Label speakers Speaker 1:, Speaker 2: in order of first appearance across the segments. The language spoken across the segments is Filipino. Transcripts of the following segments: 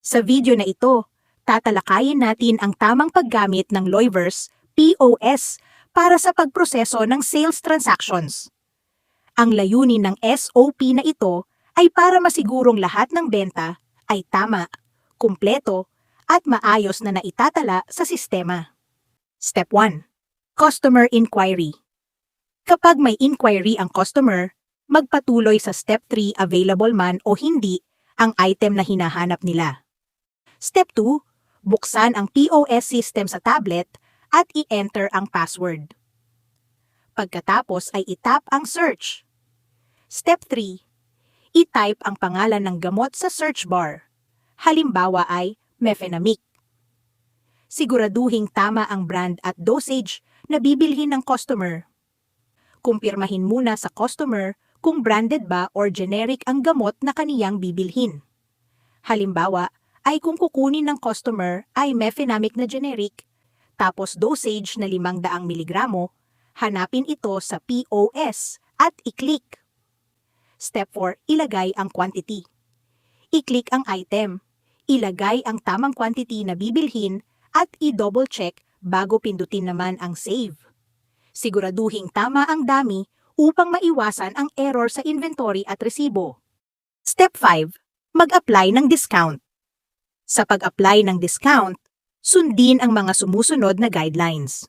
Speaker 1: Sa video na ito, tatalakayin natin ang tamang paggamit ng Loyverse POS para sa pagproseso ng sales transactions. Ang layunin ng SOP na ito ay para masigurong lahat ng benta ay tama, kumpleto, at maayos na naitatala sa sistema. Step 1. Customer Inquiry. Kapag may inquiry ang customer, magpatuloy sa Step 3 available man o hindi ang item na hinahanap nila. Step 2. Buksan ang POS system sa tablet at i-enter ang password. Pagkatapos ay itap ang search. Step 3. I-type ang pangalan ng gamot sa search bar. Halimbawa ay Mefenamic. Siguraduhing tama ang brand at dosage na bibilhin ng customer. Kumpirmahin muna sa customer kung branded ba or generic ang gamot na kaniyang bibilhin. Halimbawa ay kung kukunin ng customer ay Mefenamic na generic, tapos dosage na 500 miligramo, hanapin ito sa POS at i-click. Step 4. Ilagay ang quantity. I-click ang item. Ilagay ang tamang quantity na bibilhin at i-double check bago pindutin naman ang save. Siguraduhing tama ang dami upang maiwasan ang error sa inventory at resibo. Step 5. Mag-apply ng discount. Sa pag-apply ng discount, sundin ang mga sumusunod na guidelines.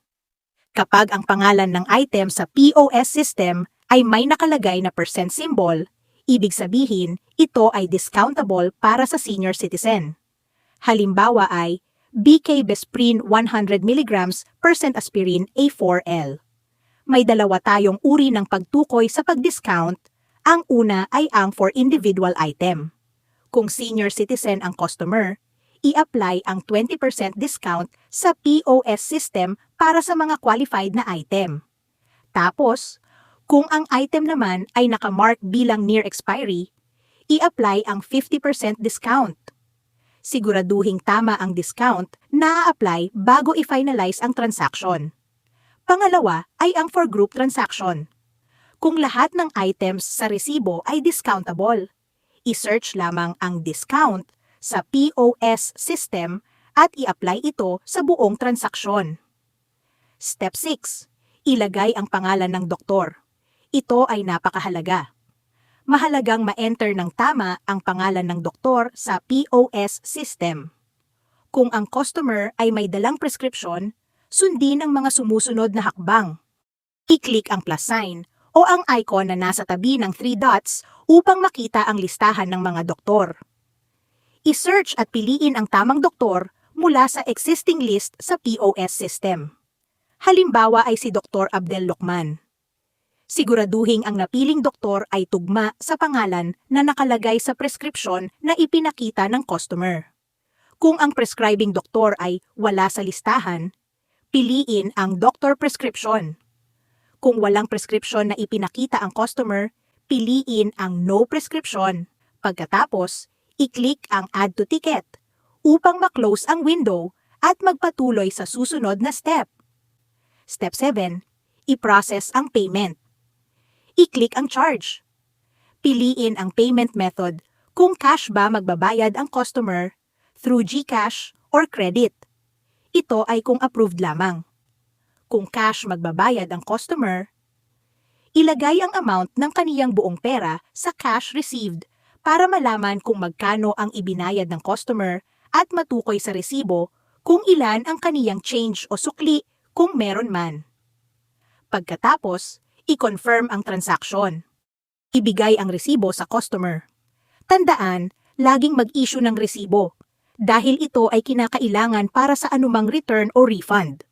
Speaker 1: Kapag ang pangalan ng item sa POS system ay may nakalagay na percent symbol, ibig sabihin ito ay discountable para sa senior citizen. Halimbawa ay BK Besprin 100 mg percent aspirin A4L. May dalawa tayong uri ng pagtukoy sa pag-discount. Ang una ay ang for individual item. Kung senior citizen ang customer, i-apply ang 20% discount sa POS system para sa mga qualified na item. Tapos, kung ang item naman ay nakamark bilang near expiry, i-apply ang 50% discount. Siguraduhing tama ang discount na a-apply bago i-finalize ang transaction. Pangalawa ay ang for group transaction. Kung lahat ng items sa resibo ay discountable, i-search lamang ang discount sa POS system at i-apply ito sa buong transaksyon. Step 6. Ilagay ang pangalan ng doktor. Ito ay napakahalaga. Mahalagang ma-enter ng tama ang pangalan ng doktor sa POS system. Kung ang customer ay may dalang prescription, sundin ang mga sumusunod na hakbang. I-click ang plus sign o ang icon na nasa tabi ng 3 dots upang makita ang listahan ng mga doktor. I-search at piliin ang tamang doktor mula sa existing list sa POS system. Halimbawa ay si Dr. Abdel Lokman. Siguraduhing ang napiling doktor ay tugma sa pangalan na nakalagay sa prescription na ipinakita ng customer. Kung ang prescribing doktor ay wala sa listahan, piliin ang doctor prescription. Kung walang prescription na ipinakita ang customer, piliin ang no prescription. Pagkatapos, i-click ang Add to Ticket upang ma-close ang window at magpatuloy sa susunod na step. Step 7. I-process ang payment. I-click ang charge. Piliin ang payment method kung cash ba magbabayad ang customer, through GCash or credit. Ito ay kung approved lamang. Kung cash magbabayad ang customer, ilagay ang amount ng kaniyang buong pera sa cash received para malaman kung magkano ang ibinayad ng customer at matukoy sa resibo kung ilan ang kaniyang change o sukli kung meron man. Pagkatapos, i-confirm ang transaksyon. Ibigay ang resibo sa customer. Tandaan, laging mag-issue ng resibo dahil ito ay kinakailangan para sa anumang return o refund.